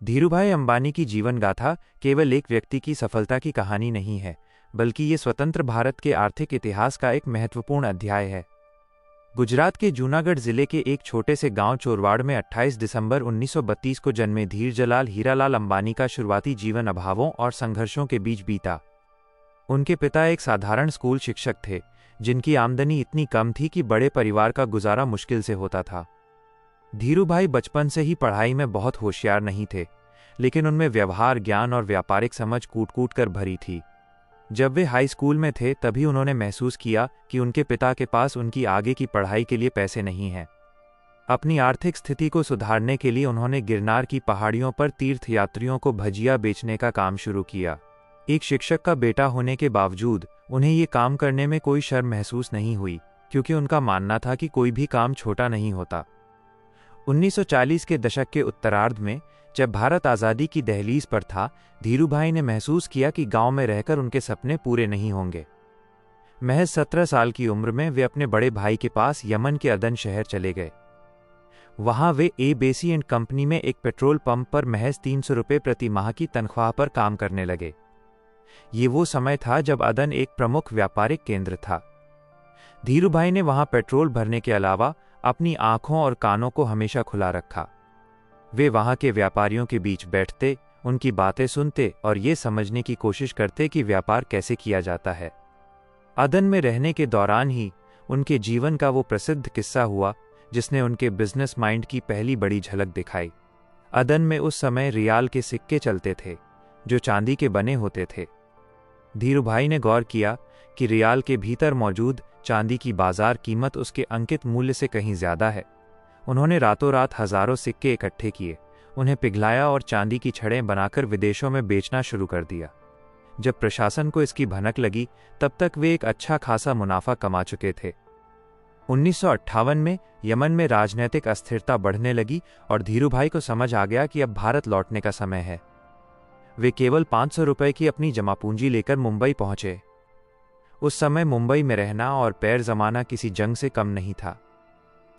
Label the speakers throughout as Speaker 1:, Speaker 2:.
Speaker 1: धीरूभाई अंबानी की जीवन गाथा केवल एक व्यक्ति की सफलता की कहानी नहीं है, बल्कि ये स्वतंत्र भारत के आर्थिक इतिहास का एक महत्वपूर्ण अध्याय है। गुजरात के जूनागढ़ जिले के एक छोटे से गांव चोरवाड़ में 28 दिसंबर 1932 को जन्मे धीरजलाल हीरालाल अंबानी का शुरुआती जीवन अभावों और संघर्षों के बीच बीता। उनके पिता एक साधारण स्कूल शिक्षक थे, जिनकी आमदनी इतनी कम थी कि बड़े परिवार का गुजारा मुश्किल से होता था। धीरूभाई बचपन से ही पढ़ाई में बहुत होशियार नहीं थे, लेकिन उनमें व्यवहार ज्ञान और व्यापारिक समझ कूट कूट कर भरी थी। जब वे हाई स्कूल में थे तभी उन्होंने महसूस किया कि उनके पिता के पास उनकी आगे की पढ़ाई के लिए पैसे नहीं हैं। अपनी आर्थिक स्थिति को सुधारने के लिए उन्होंने गिरनार की पहाड़ियों पर तीर्थयात्रियों को भजिया बेचने का काम शुरू किया। एक शिक्षक का बेटा होने के बावजूद उन्हें ये काम करने में कोई शर्म महसूस नहीं हुई, क्योंकि उनका मानना था कि कोई भी काम छोटा नहीं होता। 1940 के दशक के उत्तरार्ध में जब भारत आज़ादी की दहलीज पर था, धीरूभाई ने महसूस किया कि गांव में रहकर उनके सपने पूरे नहीं होंगे। महज 17 साल की उम्र में वे अपने बड़े भाई के पास यमन के अदन शहर चले गए। वहां वे ए बेसी एंड कंपनी में एक पेट्रोल पंप पर महज 300 रुपये प्रति माह की तनख्वाह पर काम करने लगे। ये वो समय था जब अदन एक प्रमुख व्यापारिक केंद्र था। धीरूभाई ने वहां पेट्रोल भरने के अलावा अपनी आंखों और कानों को हमेशा खुला रखा। वे वहां के व्यापारियों के बीच बैठते, उनकी बातें सुनते और ये समझने की कोशिश करते कि व्यापार कैसे किया जाता है। अदन में रहने के दौरान ही उनके जीवन का वो प्रसिद्ध किस्सा हुआ जिसने उनके बिजनेस माइंड की पहली बड़ी झलक दिखाई। अदन में उस समय रियाल के सिक्के चलते थे, जो चांदी के बने होते थे। धीरूभाई ने गौर किया कि रियाल के भीतर मौजूद चांदी की बाजार कीमत उसके अंकित मूल्य से कहीं ज्यादा है। उन्होंने रातों रात हजारों सिक्के इकट्ठे किए, उन्हें पिघलाया और चांदी की छड़ें बनाकर विदेशों में बेचना शुरू कर दिया। जब प्रशासन को इसकी भनक लगी, तब तक वे एक अच्छा खासा मुनाफा कमा चुके थे। 1958 में यमन में राजनीतिक अस्थिरता बढ़ने लगी और धीरूभाई को समझ आ गया कि अब भारत लौटने का समय है। वे केवल 500 रुपए की अपनी जमा पूंजी लेकर मुंबई पहुंचे। उस समय मुंबई में रहना और पैर जमाना किसी जंग से कम नहीं था।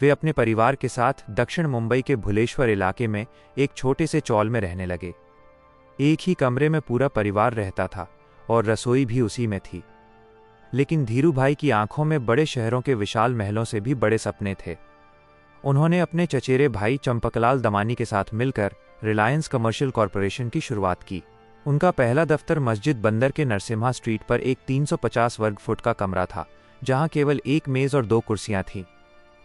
Speaker 1: वे अपने परिवार के साथ दक्षिण मुंबई के भुलेश्वर इलाके में एक छोटे से चौल में रहने लगे। एक ही कमरे में पूरा परिवार रहता था और रसोई भी उसी में थी। लेकिन धीरूभाई की आंखों में बड़े शहरों के विशाल महलों से भी बड़े सपने थे। उन्होंने अपने चचेरे भाई चंपकलाल दमानी के साथ मिलकर रिलायंस कमर्शियल कॉरपोरेशन की शुरुआत की। उनका पहला दफ्तर मस्जिद बंदर के नरसिम्हा स्ट्रीट पर एक 350 वर्ग फुट का कमरा था, जहां केवल एक मेज और 2 कुर्सियां थीं।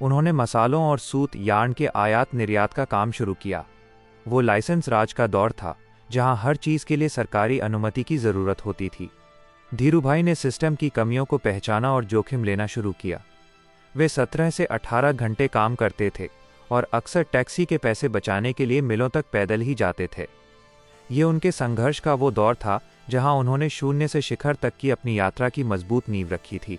Speaker 1: उन्होंने मसालों और सूत यार्न के आयात निर्यात का काम शुरू किया। वो लाइसेंस राज का दौर था, जहां हर चीज के लिए सरकारी अनुमति की जरूरत होती थी। धीरूभाई ने सिस्टम की कमियों को पहचाना और जोखिम लेना शुरू किया। वे 17 से 18 घंटे काम करते थे और अक्सर टैक्सी के पैसे बचाने के लिए मिलों तक पैदल ही जाते थे। ये उनके संघर्ष का वो दौर था जहां उन्होंने शून्य से शिखर तक की अपनी यात्रा की मजबूत नींव रखी थी।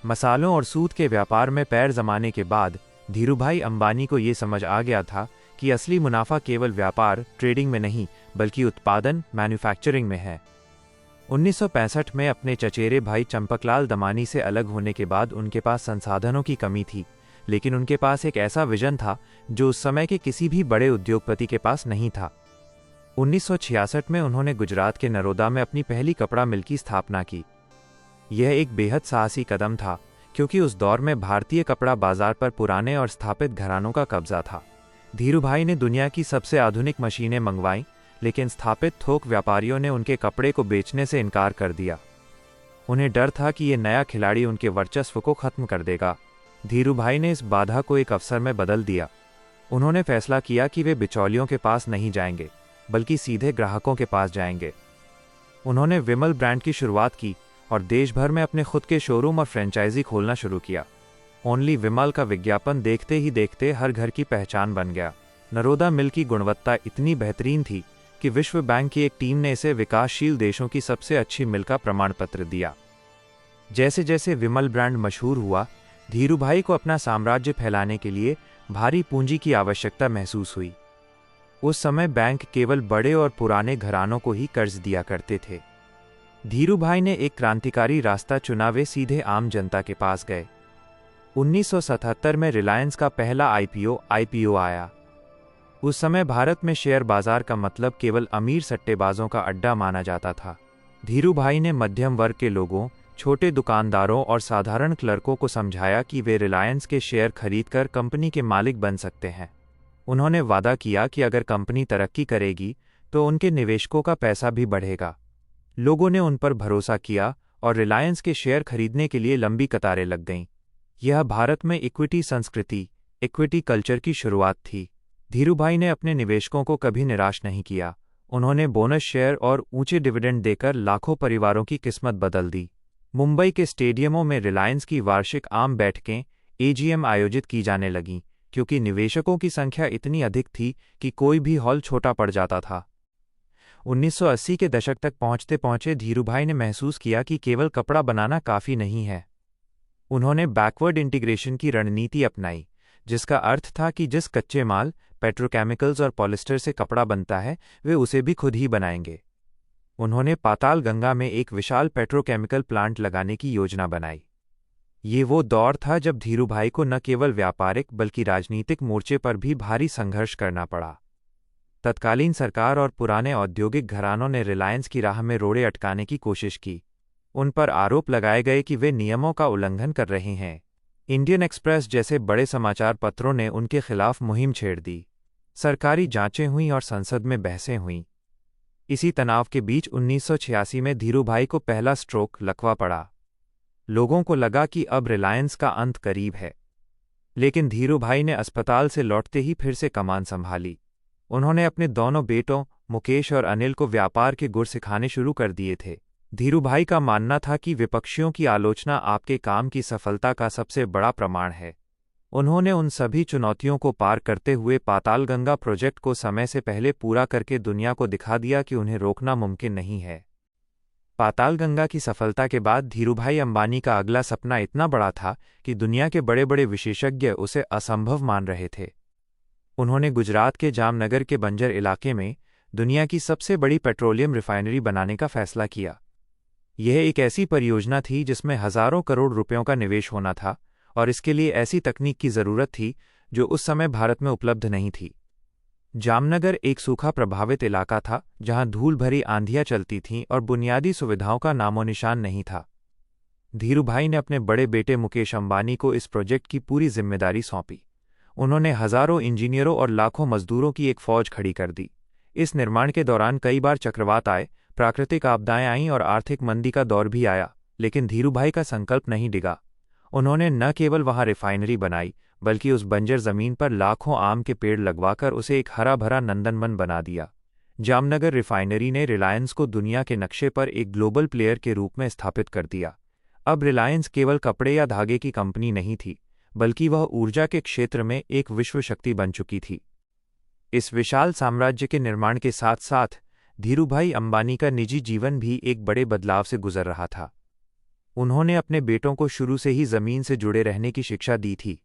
Speaker 1: मसालों और सूत के व्यापार में पैर जमाने के बाद धीरूभाई अंबानी को ये समझ आ गया था कि असली मुनाफा केवल व्यापार ट्रेडिंग में नहीं, बल्कि उत्पादन मैन्युफैक्चरिंग में है। 1965 में अपने चचेरे भाई चंपकलाल दमानी से अलग होने के बाद उनके पास संसाधनों की कमी थी, लेकिन उनके पास एक ऐसा विजन था जो उस समय के किसी भी बड़े उद्योगपति के पास नहीं था। 1966 में उन्होंने गुजरात के नरोदा में अपनी पहली कपड़ा मिल की स्थापना की। यह एक बेहद साहसी कदम था, क्योंकि उस दौर में भारतीय कपड़ा बाजार पर पुराने और स्थापित घरानों का कब्जा था। धीरूभाई ने दुनिया की सबसे आधुनिक मशीनें मंगवाईं, लेकिन स्थापित थोक व्यापारियों ने उनके कपड़े को बेचने से इनकार कर दिया। उन्हें डर था कि ये नया खिलाड़ी उनके वर्चस्व को खत्म कर देगा। धीरूभाई ने इस बाधा को एक अवसर में बदल दिया। उन्होंने फैसला किया कि वे बिचौलियों के पास नहीं जाएंगे, बल्कि सीधे ग्राहकों के पास जाएंगे। उन्होंने विमल ब्रांड की शुरुआत की और देश भर में अपने खुद के शोरूम और फ्रेंचाइजी खोलना शुरू किया। ओनली विमल का विज्ञापन देखते ही देखते हर घर की पहचान बन गया। नरोदा मिल की गुणवत्ता इतनी बेहतरीन थी कि विश्व बैंक की एक टीम ने इसे विकासशील देशों की सबसे अच्छी मिल का प्रमाण पत्र दिया। जैसे जैसे विमल ब्रांड मशहूर हुआ, धीरूभाई को अपना साम्राज्य फैलाने के लिए भारी पूंजी की आवश्यकता महसूस हुई। उस समय बैंक केवल बड़े और पुराने घरानों को ही कर्ज दिया करते थे। धीरूभाई ने एक क्रांतिकारी रास्ता चुना, वे सीधे आम जनता के पास गए। 1977 में रिलायंस का पहला आईपीओ आया। उस समय भारत में शेयर बाजार का मतलब केवल अमीर सट्टेबाजों का अड्डा माना जाता था। धीरूभाई ने मध्यम वर्ग के लोगों, छोटे दुकानदारों और साधारण क्लर्कों को समझाया कि वे रिलायंस के शेयर खरीदकर कंपनी के मालिक बन सकते हैं। उन्होंने वादा किया कि अगर कंपनी तरक्की करेगी तो उनके निवेशकों का पैसा भी बढ़ेगा। लोगों ने उन पर भरोसा किया और रिलायंस के शेयर खरीदने के लिए लंबी कतारें लग गईं। यह भारत में इक्विटी संस्कृति, इक्विटी कल्चर की शुरुआत थी। धीरूभाई ने अपने निवेशकों को कभी निराश नहीं किया। उन्होंने बोनस शेयर और ऊंचे डिविडेंड देकर लाखों परिवारों की किस्मत बदल दी। मुंबई के स्टेडियमों में रिलायंस की वार्षिक आम बैठकें AGM आयोजित की जाने लगीं, क्योंकि निवेशकों की संख्या इतनी अधिक थी कि कोई भी हॉल छोटा पड़ जाता था। 1980 के दशक तक पहुंचते पहुंचे धीरूभाई ने महसूस किया कि केवल कपड़ा बनाना काफ़ी नहीं है। उन्होंने बैकवर्ड इंटीग्रेशन की रणनीति अपनाई, जिसका अर्थ था कि जिस कच्चे माल, पेट्रोकेमिकल्स और पॉलिस्टर से कपड़ा बनता है, वे उसे भी खुद ही बनाएंगे। उन्होंने पाताल गंगा में एक विशाल पेट्रोकेमिकल प्लांट लगाने की योजना बनाई। ये वो दौर था जब धीरूभाई को न केवल व्यापारिक बल्कि राजनीतिक मोर्चे पर भी भारी संघर्ष करना पड़ा। तत्कालीन सरकार और पुराने औद्योगिक घरानों ने रिलायंस की राह में रोड़े अटकाने की कोशिश की। उन पर आरोप लगाए गए कि वे नियमों का उल्लंघन कर रहे हैं। इंडियन एक्सप्रेस जैसे बड़े समाचार पत्रों ने उनके खिलाफ मुहिम छेड़ दी। सरकारी जांचें हुईं और संसद में बहसें हुईं। इसी तनाव के बीच 1986 में धीरूभाई को पहला स्ट्रोक लकवा पड़ा। लोगों को लगा कि अब रिलायंस का अंत करीब है। लेकिन धीरूभाई ने अस्पताल से लौटते ही फिर से कमान संभाली। उन्होंने अपने दोनों बेटों मुकेश और अनिल को व्यापार के गुर सिखाने शुरू कर दिए थे। धीरूभाई का मानना था कि विपक्षियों की आलोचना आपके काम की सफलता का सबसे बड़ा प्रमाण है। उन्होंने उन सभी चुनौतियों को पार करते हुए पातालगंगा प्रोजेक्ट को समय से पहले पूरा करके दुनिया को दिखा दिया कि उन्हें रोकना मुमकिन नहीं है। पातालगंगा की सफलता के बाद धीरूभाई अंबानी का अगला सपना इतना बड़ा था कि दुनिया के बड़े बड़े विशेषज्ञ उसे असंभव मान रहे थे। उन्होंने गुजरात के जामनगर के बंजर इलाके में दुनिया की सबसे बड़ी पेट्रोलियम रिफाइनरी बनाने का फैसला किया। यह एक ऐसी परियोजना थी जिसमें हजारों करोड़ रुपयों का निवेश होना था, और इसके लिए ऐसी तकनीक की जरूरत थी जो उस समय भारत में उपलब्ध नहीं थी। जामनगर एक सूखा प्रभावित इलाका था, जहां धूल भरी आंधियां चलती थीं और बुनियादी सुविधाओं का नामोनिशान नहीं था। धीरूभाई ने अपने बड़े बेटे मुकेश अंबानी को इस प्रोजेक्ट की पूरी जिम्मेदारी सौंपी। उन्होंने हजारों इंजीनियरों और लाखों मजदूरों की एक फौज खड़ी कर दी। इस निर्माण के दौरान कई बार चक्रवात आए, प्राकृतिक आपदाएं आईं और आर्थिक मंदी का दौर भी आया, लेकिन धीरूभाई का संकल्प नहीं डिगा। उन्होंने न केवल वहां रिफाइनरी बनाई, बल्कि उस बंजर जमीन पर लाखों आम के पेड़ लगवाकर उसे एक हरा भरा नंदनवन बना दिया। जामनगर रिफाइनरी ने रिलायंस को दुनिया के नक्शे पर एक ग्लोबल प्लेयर के रूप में स्थापित कर दिया। अब रिलायंस केवल कपड़े या धागे की कंपनी नहीं थी, बल्कि वह ऊर्जा के क्षेत्र में एक विश्व शक्ति बन चुकी थी। इस विशाल साम्राज्य के निर्माण के साथ साथ धीरूभाई अंबानी का निजी जीवन भी एक बड़े बदलाव से गुजर रहा था। उन्होंने अपने बेटों को शुरू से ही जमीन से जुड़े रहने की शिक्षा दी थी।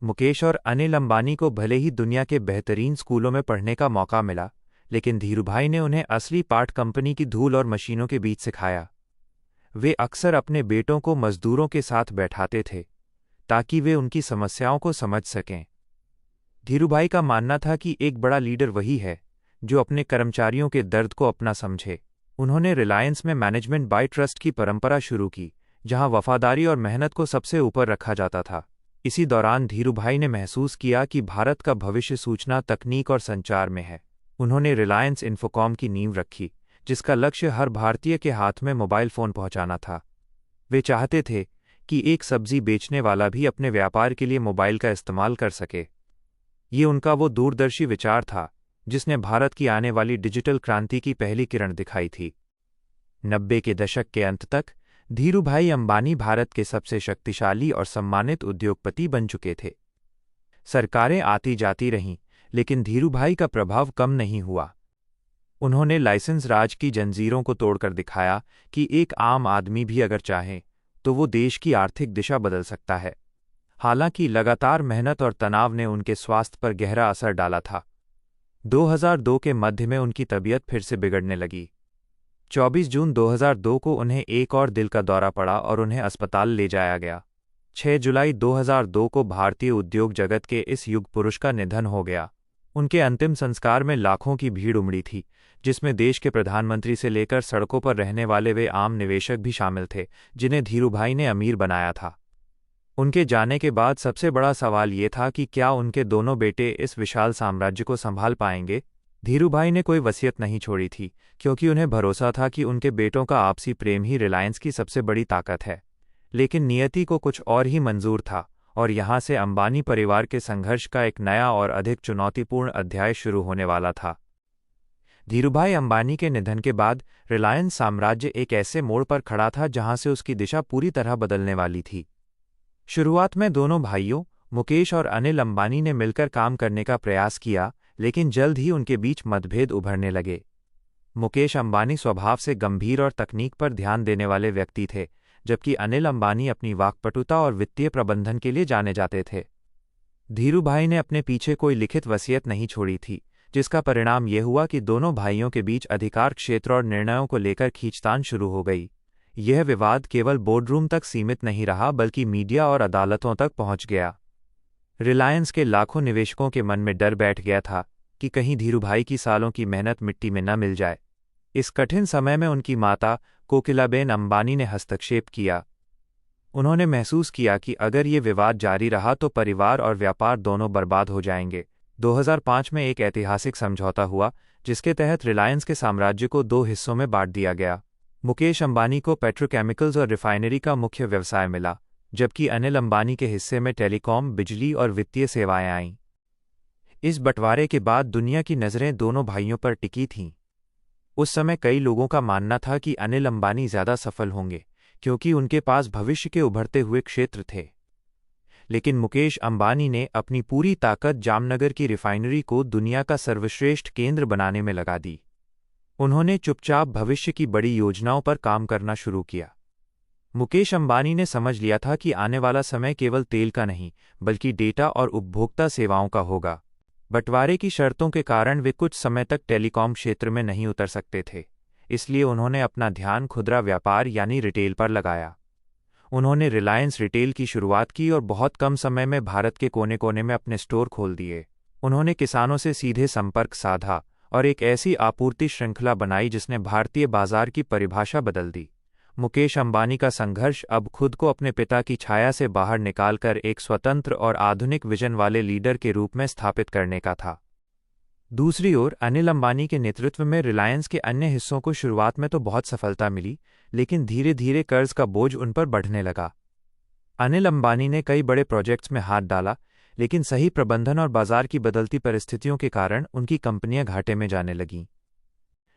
Speaker 1: मुकेश और अनिल अंबानी को भले ही दुनिया के बेहतरीन स्कूलों में पढ़ने का मौका मिला, लेकिन धीरूभाई ने उन्हें असली पाठ कंपनी की धूल और मशीनों के बीच सिखाया। वे अक्सर अपने बेटों को मजदूरों के साथ बैठाते थे, ताकि वे उनकी समस्याओं को समझ सकें। धीरूभाई का मानना था कि एक बड़ा लीडर वही है जो अपने कर्मचारियों के दर्द को अपना समझे। उन्होंने रिलायंस में मैनेजमेंट बाय ट्रस्ट की परंपरा शुरू की, जहां वफादारी और मेहनत को सबसे ऊपर रखा जाता था। इसी दौरान धीरूभाई ने महसूस किया कि भारत का भविष्य सूचना तकनीक और संचार में है। उन्होंने रिलायंस इन्फोकॉम की नींव रखी, जिसका लक्ष्य हर भारतीय के हाथ में मोबाइल फोन पहुंचाना था। वे चाहते थे कि एक सब्जी बेचने वाला भी अपने व्यापार के लिए मोबाइल का इस्तेमाल कर सके। ये उनका वो दूरदर्शी विचार था जिसने भारत की आने वाली डिजिटल क्रांति की पहली किरण दिखाई थी। 90 के दशक के अंत तक धीरूभाई अंबानी भारत के सबसे शक्तिशाली और सम्मानित उद्योगपति बन चुके थे। सरकारें आती जाती रहीं, लेकिन धीरूभाई का प्रभाव कम नहीं हुआ। उन्होंने लाइसेंस राज की जंजीरों को तोड़कर दिखाया कि एक आम आदमी भी अगर चाहे तो वो देश की आर्थिक दिशा बदल सकता है। हालांकि लगातार मेहनत और तनाव ने उनके स्वास्थ्य पर गहरा असर डाला था। 2002 के मध्य में उनकी तबीयत फिर से बिगड़ने लगी। 24 जून 2002 को उन्हें एक और दिल का दौरा पड़ा और उन्हें अस्पताल ले जाया गया। 6 जुलाई 2002 को भारतीय उद्योग जगत के इस युग पुरुष का निधन हो गया। उनके अंतिम संस्कार में लाखों की भीड़ उमड़ी थी, जिसमें देश के प्रधानमंत्री से लेकर सड़कों पर रहने वाले वे आम निवेशक भी शामिल थे, जिन्हें धीरूभाई ने अमीर बनाया था। उनके जाने के बाद सबसे बड़ा सवाल ये था कि क्या उनके दोनों बेटे इस विशाल साम्राज्य को संभाल पाएंगे। धीरूभाई ने कोई वसीयत नहीं छोड़ी थी, क्योंकि उन्हें भरोसा था कि उनके बेटों का आपसी प्रेम ही रिलायंस की सबसे बड़ी ताकत है। लेकिन नियति को कुछ और ही मंजूर था, और यहाँ से अंबानी परिवार के संघर्ष का एक नया और अधिक चुनौतीपूर्ण अध्याय शुरू होने वाला था। धीरूभाई अंबानी के निधन के बाद रिलायंस साम्राज्य एक ऐसे मोड़ पर खड़ा था जहां से उसकी दिशा पूरी तरह बदलने वाली थी। शुरुआत में दोनों भाइयों मुकेश और अनिल अंबानी ने मिलकर काम करने का प्रयास किया, लेकिन जल्द ही उनके बीच मतभेद उभरने लगे। मुकेश अंबानी स्वभाव से गंभीर और तकनीक पर ध्यान देने वाले व्यक्ति थे, जबकि अनिल अंबानी अपनी वाक्पटुता और वित्तीय प्रबंधन के लिए जाने जाते थे। धीरूभाई ने अपने पीछे कोई लिखित वसीयत नहीं छोड़ी थी, जिसका परिणाम यह हुआ कि दोनों भाइयों के बीच अधिकार क्षेत्र और निर्णयों को लेकर खींचतान शुरू हो गई। यह विवाद केवल बोर्डरूम तक सीमित नहीं रहा, बल्कि मीडिया और अदालतों तक पहुंच गया। रिलायंस के लाखों निवेशकों के मन में डर बैठ गया था कि कहीं धीरूभाई की सालों की मेहनत मिट्टी में न मिल जाए। इस कठिन समय में उनकी माता कोकिलाबेन अंबानी ने हस्तक्षेप किया। उन्होंने महसूस किया कि अगर ये विवाद जारी रहा तो परिवार और व्यापार दोनों बर्बाद हो जाएंगे। 2005 में एक ऐतिहासिक समझौता हुआ, जिसके तहत रिलायंस के साम्राज्य को 2 हिस्सों में बांट दिया गया। मुकेश अंबानी को पेट्रोकेमिकल्स और रिफाइनरी का मुख्य व्यवसाय मिला, जबकि अनिल अंबानी के हिस्से में टेलीकॉम, बिजली और वित्तीय सेवाएं आईं। इस बंटवारे के बाद दुनिया की नज़रें दोनों भाइयों पर टिकी थीं। उस समय कई लोगों का मानना था कि अनिल अंबानी ज़्यादा सफल होंगे, क्योंकि उनके पास भविष्य के उभरते हुए क्षेत्र थे। लेकिन मुकेश अंबानी ने अपनी पूरी ताकत जामनगर की रिफाइनरी को दुनिया का सर्वश्रेष्ठ केंद्र बनाने में लगा दी। उन्होंने चुपचाप भविष्य की बड़ी योजनाओं पर काम करना शुरू किया। मुकेश अंबानी ने समझ लिया था कि आने वाला समय केवल तेल का नहीं, बल्कि डेटा और उपभोक्ता सेवाओं का होगा। बंटवारे की शर्तों के कारण वे कुछ समय तक टेलीकॉम क्षेत्र में नहीं उतर सकते थे, इसलिए उन्होंने अपना ध्यान खुदरा व्यापार यानी रिटेल पर लगाया। उन्होंने रिलायंस रिटेल की शुरुआत की और बहुत कम समय में भारत के कोने कोने में अपने स्टोर खोल दिए। उन्होंने किसानों से सीधे संपर्क साधा और एक ऐसी आपूर्ति श्रृंखला बनाई जिसने भारतीय बाजार की परिभाषा बदल दी। मुकेश अंबानी का संघर्ष अब खुद को अपने पिता की छाया से बाहर निकालकर एक स्वतंत्र और आधुनिक विजन वाले लीडर के रूप में स्थापित करने का था। दूसरी ओर अनिल अंबानी के नेतृत्व में रिलायंस के अन्य हिस्सों को शुरुआत में तो बहुत सफलता मिली, लेकिन धीरे धीरे कर्ज का बोझ उन पर बढ़ने लगा। अनिल अंबानी ने कई बड़े प्रोजेक्ट्स में हाथ डाला, लेकिन सही प्रबंधन और बाजार की बदलती परिस्थितियों के कारण उनकी कंपनियां घाटे में जाने लगीं।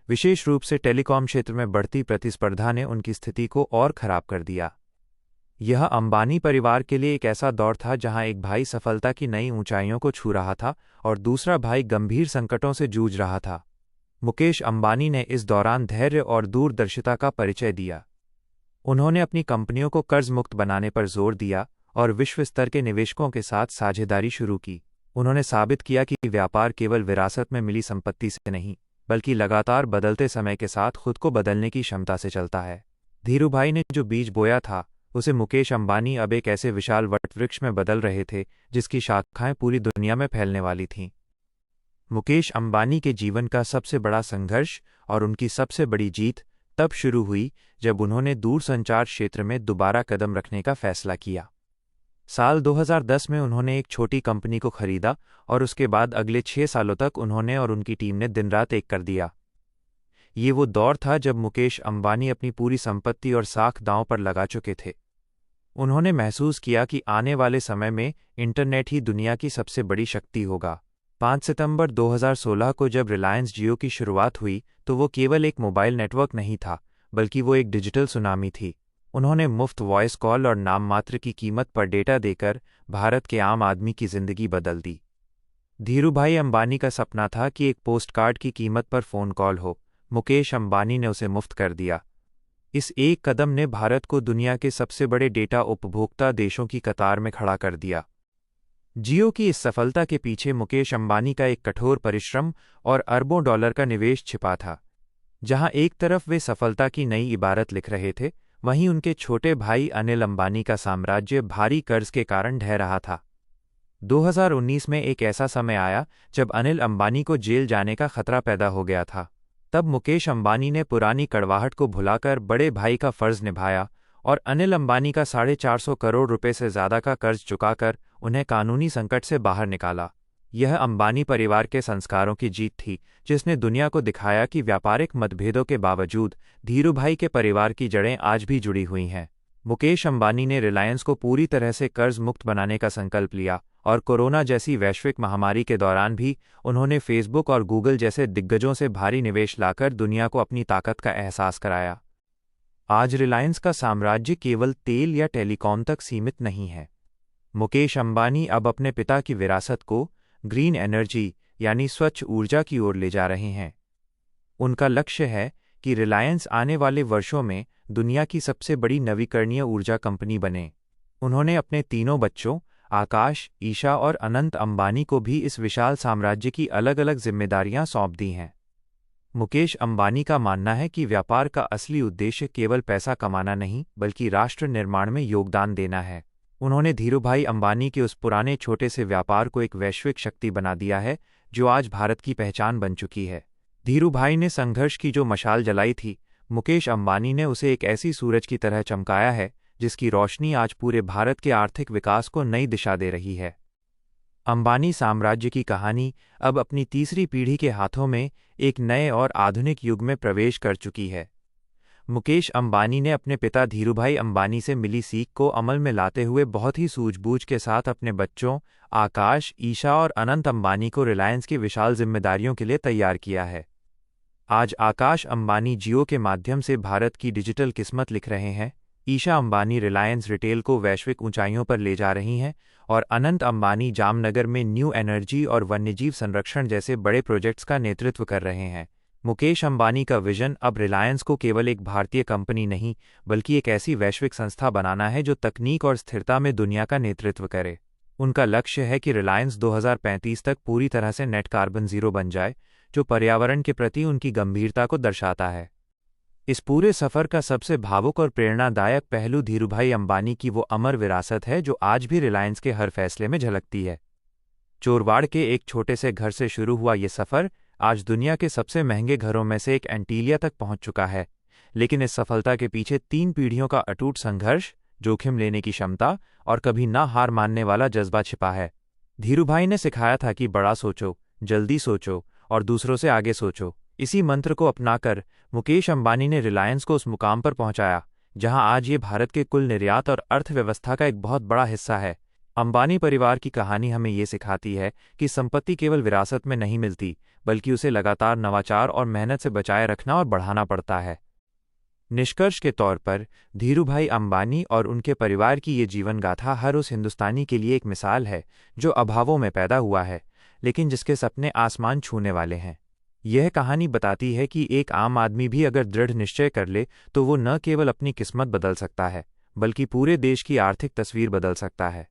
Speaker 1: विशेष रूप से टेलीकॉम क्षेत्र में बढ़ती प्रतिस्पर्धा ने उनकी स्थिति को और खराब कर दिया। यह अंबानी परिवार के लिए एक ऐसा दौर था जहां एक भाई सफलता की नई ऊंचाइयों को छू रहा था और दूसरा भाई गंभीर संकटों से जूझ रहा था। मुकेश अंबानी ने इस दौरान धैर्य और दूरदर्शिता का परिचय दिया। उन्होंने अपनी कंपनियों को कर्ज मुक्त बनाने पर जोर दिया और विश्व स्तर के निवेशकों के साथ साझेदारी शुरू की। उन्होंने साबित किया कि व्यापार केवल विरासत में मिली संपत्ति से नहीं, बल्कि लगातार बदलते समय के साथ खुद को बदलने की क्षमता से चलता है। धीरूभाई ने जो बीज बोया था, उसे मुकेश अंबानी अब एक ऐसे विशाल वटवृक्ष में बदल रहे थे जिसकी शाखाएं पूरी दुनिया में फैलने वाली थीं। मुकेश अंबानी के जीवन का सबसे बड़ा संघर्ष और उनकी सबसे बड़ी जीत तब शुरू हुई जब उन्होंने दूरसंचार क्षेत्र में दोबारा कदम रखने का फैसला किया। साल 2010 में उन्होंने एक छोटी कंपनी को खरीदा और उसके बाद अगले 6 सालों तक उन्होंने और उनकी टीम ने दिन रात एक कर दिया। ये वो दौर था जब मुकेश अंबानी अपनी पूरी संपत्ति और साख दांव पर लगा चुके थे। उन्होंने महसूस किया कि आने वाले समय में इंटरनेट ही दुनिया की सबसे बड़ी शक्ति होगा। 5 सितंबर 2016 को जब रिलायंस जियो की शुरुआत हुई तो वो केवल एक मोबाइल नेटवर्क नहीं था, बल्कि वो एक डिजिटल सुनामी थी। उन्होंने मुफ्त वॉइस कॉल और नाम मात्र की कीमत पर डेटा देकर भारत के आम आदमी की जिंदगी बदल दी। धीरूभाई अंबानी का सपना था कि एक पोस्टकार्ड की कीमत पर फ़ोन कॉल हो। मुकेश अंबानी ने उसे मुफ्त कर दिया। इस एक कदम ने भारत को दुनिया के सबसे बड़े डेटा उपभोक्ता देशों की कतार में खड़ा कर दिया। जियो की इस सफलता के पीछे मुकेश अंबानी का एक कठोर परिश्रम और अरबों डॉलर का निवेश छिपा था। जहां एक तरफ वे सफलता की नई इबारत लिख रहे थे, वहीं उनके छोटे भाई अनिल अंबानी का साम्राज्य भारी कर्ज के कारण ढह रहा था। 2019 में एक ऐसा समय आया जब अनिल अंबानी को जेल जाने का खतरा पैदा हो गया था। तब मुकेश अंबानी ने पुरानी कड़वाहट को भुलाकर बड़े भाई का फर्ज निभाया और अनिल अंबानी का 450 करोड़ रुपए से ज्यादा का कर्ज चुकाकर उन्हें कानूनी संकट से बाहर निकाला। यह अंबानी परिवार के संस्कारों की जीत थी, जिसने दुनिया को दिखाया कि व्यापारिक मतभेदों के बावजूद धीरूभाई के परिवार की जड़ें आज भी जुड़ी हुई हैं। मुकेश अंबानी ने रिलायंस को पूरी तरह से कर्ज मुक्त बनाने का संकल्प लिया और कोरोना जैसी वैश्विक महामारी के दौरान भी उन्होंने फेसबुक और गूगल जैसे दिग्गजों से भारी निवेश लाकर दुनिया को अपनी ताकत का एहसास कराया। आज रिलायंस का साम्राज्य केवल तेल या टेलीकॉम तक सीमित नहीं है। मुकेश अंबानी अब अपने पिता की विरासत को ग्रीन एनर्जी यानी स्वच्छ ऊर्जा की ओर ले जा रहे हैं। उनका लक्ष्य है कि रिलायंस आने वाले वर्षों में दुनिया की सबसे बड़ी नवीकरणीय ऊर्जा कंपनी बने। उन्होंने अपने तीनों बच्चों आकाश, ईशा और अनंत अंबानी को भी इस विशाल साम्राज्य की अलग अलग जिम्मेदारियां सौंप दी हैं। मुकेश अंबानी का मानना है कि व्यापार का असली उद्देश्य केवल पैसा कमाना नहीं, बल्कि राष्ट्र निर्माण में योगदान देना है। उन्होंने धीरूभाई अंबानी के उस पुराने छोटे से व्यापार को एक वैश्विक शक्ति बना दिया है, जो आज भारत की पहचान बन चुकी है। धीरूभाई ने संघर्ष की जो मशाल जलाई थी, मुकेश अंबानी ने उसे एक ऐसी सूरज की तरह चमकाया है जिसकी रोशनी आज पूरे भारत के आर्थिक विकास को नई दिशा दे रही है। अंबानी साम्राज्य की कहानी अब अपनी तीसरी पीढ़ी के हाथों में एक नए और आधुनिक युग में प्रवेश कर चुकी है। मुकेश अंबानी ने अपने पिता धीरूभाई अंबानी से मिली सीख को अमल में लाते हुए बहुत ही सूझबूझ के साथ अपने बच्चों आकाश, ईशा और अनंत अंबानी को रिलायंस की विशाल जिम्मेदारियों के लिए तैयार किया है। आज आकाश अंबानी जियो के माध्यम से भारत की डिजिटल किस्मत लिख रहे हैं, ईशा अंबानी रिलायंस रिटेल को वैश्विक ऊंचाइयों पर ले जा रही हैं और अनंत अंबानी जामनगर में न्यू एनर्जी और वन्यजीव संरक्षण जैसे बड़े प्रोजेक्ट्स का नेतृत्व कर रहे हैं। मुकेश अंबानी का विजन अब रिलायंस को केवल एक भारतीय कंपनी नहीं, बल्कि एक ऐसी वैश्विक संस्था बनाना है जो तकनीक और स्थिरता में दुनिया का नेतृत्व करे। उनका लक्ष्य है कि रिलायंस 2035 तक पूरी तरह से नेट कार्बन जीरो बन जाए, जो पर्यावरण के प्रति उनकी गंभीरता को दर्शाता है। इस पूरे सफर का सबसे भावुक और प्रेरणादायक पहलू धीरूभाई अंबानी की वो अमर विरासत है जो आज भी रिलायंस के हर फैसले में झलकती है। चोरवाड़ के एक छोटे से घर से शुरू हुआ ये सफर आज दुनिया के सबसे महंगे घरों में से एक एंटीलिया तक पहुंच चुका है। लेकिन इस सफलता के पीछे 3 पीढ़ियों का अटूट संघर्ष, जोखिम लेने की क्षमता और कभी ना हार मानने वाला जज्बा छिपा है। धीरूभाई ने सिखाया था कि बड़ा सोचो, जल्दी सोचो और दूसरों से आगे सोचो। इसी मंत्र को अपनाकर मुकेश अंबानी ने रिलायंस को उस मुकाम पर पहुंचाया जहां आज ये भारत के कुल निर्यात और अर्थव्यवस्था का एक बहुत बड़ा हिस्सा है। अंबानी परिवार की कहानी हमें ये सिखाती है कि संपत्ति केवल विरासत में नहीं मिलती, बल्कि उसे लगातार नवाचार और मेहनत से बचाए रखना और बढ़ाना पड़ता है। निष्कर्ष के तौर पर धीरूभाई अंबानी और उनके परिवार की ये जीवन गाथा हर उस हिंदुस्तानी के लिए एक मिसाल है जो अभावों में पैदा हुआ है, लेकिन जिसके सपने आसमान छूने वाले हैं। यह कहानी बताती है कि एक आम आदमी भी अगर दृढ़ निश्चय कर ले तो वो न केवल अपनी किस्मत बदल सकता है, बल्कि पूरे देश की आर्थिक तस्वीर बदल सकता है।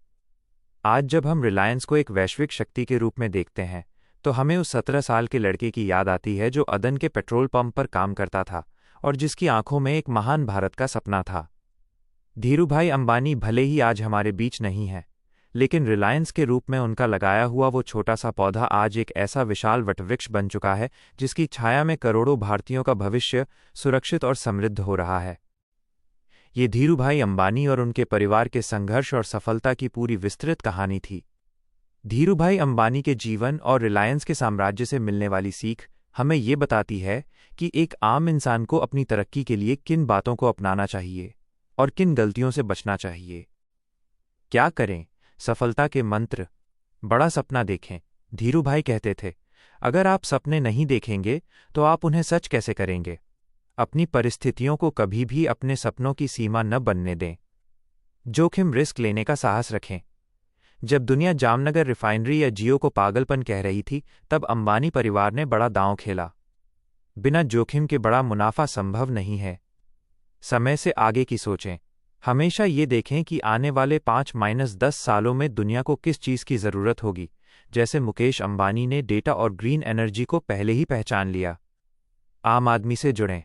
Speaker 1: आज जब हम रिलायंस को एक वैश्विक शक्ति के रूप में देखते हैं, तो हमें उस 17 साल के लड़के की याद आती है जो अदन के पेट्रोल पंप पर काम करता था और जिसकी आंखों में एक महान भारत का सपना था। धीरूभाई अंबानी भले ही आज हमारे बीच नहीं है, लेकिन रिलायंस के रूप में उनका लगाया हुआ वो छोटा सा पौधा आज एक ऐसा विशाल वटवृक्ष बन चुका है जिसकी छाया में करोड़ों भारतीयों का भविष्य सुरक्षित और समृद्ध हो रहा है। ये धीरूभाई अंबानी और उनके परिवार के संघर्ष और सफलता की पूरी विस्तृत कहानी थी। धीरूभाई अंबानी के जीवन और रिलायंस के साम्राज्य से मिलने वाली सीख हमें ये बताती है कि एक आम इंसान को अपनी तरक्की के लिए किन बातों को अपनाना चाहिए और किन गलतियों से बचना चाहिए। क्या करें? सफलता के मंत्र। बड़ा सपना देखें। धीरूभाई कहते थे, अगर आप सपने नहीं देखेंगे तो आप उन्हें सच कैसे करेंगे? अपनी परिस्थितियों को कभी भी अपने सपनों की सीमा न बनने दें। जोखिम रिस्क लेने का साहस रखें। जब दुनिया जामनगर रिफाइनरी या जियो को पागलपन कह रही थी, तब अंबानी परिवार ने बड़ा दांव खेला। बिना जोखिम के बड़ा मुनाफा संभव नहीं है। समय से आगे की सोचें। हमेशा ये देखें कि आने वाले 5-10 सालों में दुनिया को किस चीज़ की ज़रूरत होगी। जैसे मुकेश अंबानी ने डेटा और ग्रीन एनर्जी को पहले ही पहचान लिया। आम आदमी से जुड़ें।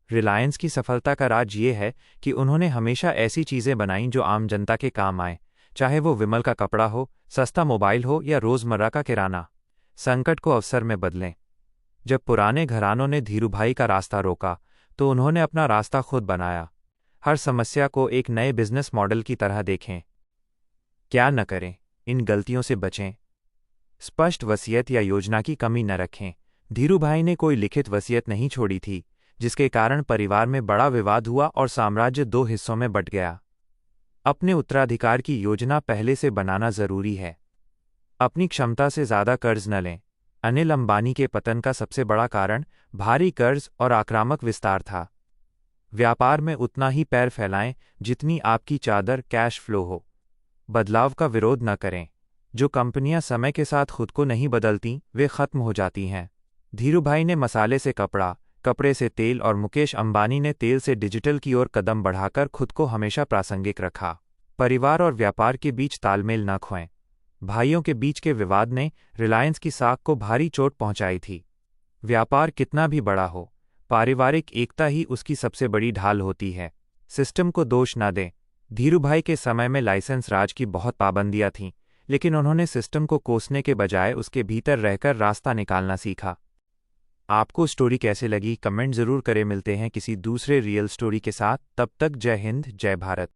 Speaker 1: रिलायंस की सफलता का राज ये है कि उन्होंने हमेशा ऐसी चीज़ें बनाईं जो आम जनता के काम आए, चाहे वो विमल का कपड़ा हो, सस्ता मोबाइल हो या रोजमर्रा का किराना। संकट को अवसर में बदलें। जब पुराने घरानों ने धीरूभाई का रास्ता रोका, तो उन्होंने अपना रास्ता खुद बनाया। हर समस्या को एक नए बिजनेस मॉडल की तरह देखें। क्या न करें? इन गलतियों से बचें। स्पष्ट वसीयत या योजना की कमी न रखें। धीरूभाई ने कोई लिखित वसीयत नहीं छोड़ी थी, जिसके कारण परिवार में बड़ा विवाद हुआ और साम्राज्य दो हिस्सों में बंट गया। अपने उत्तराधिकार की योजना पहले से बनाना जरूरी है। अपनी क्षमता से ज्यादा कर्ज न लें। अनिल अंबानी के पतन का सबसे बड़ा कारण भारी कर्ज और आक्रामक विस्तार था। व्यापार में उतना ही पैर फैलाएं जितनी आपकी चादर कैश फ्लो हो। बदलाव का विरोध न करें। जो कंपनियां समय के साथ खुद को नहीं बदलती, वे खत्म हो जाती हैं। धीरूभाई ने मसाले से कपड़ा, कपड़े से तेल और मुकेश अंबानी ने तेल से डिजिटल की ओर कदम बढ़ाकर खुद को हमेशा प्रासंगिक रखा। परिवार और व्यापार के बीच तालमेल न खोएं। भाइयों के बीच के विवाद ने रिलायंस की साख को भारी चोट पहुंचाई थी। व्यापार कितना भी बड़ा हो, पारिवारिक एकता ही उसकी सबसे बड़ी ढाल होती है। सिस्टम को दोष न दें। धीरूभाई के समय में लाइसेंस राज की बहुत पाबंदियां थीं, लेकिन उन्होंने सिस्टम को कोसने के बजाय उसके भीतर रहकर रास्ता निकालना सीखा। आपको स्टोरी कैसे लगी, कमेंट जरूर करें। मिलते हैं किसी दूसरे रियल स्टोरी के साथ। तब तक जय हिंद, जय भारत।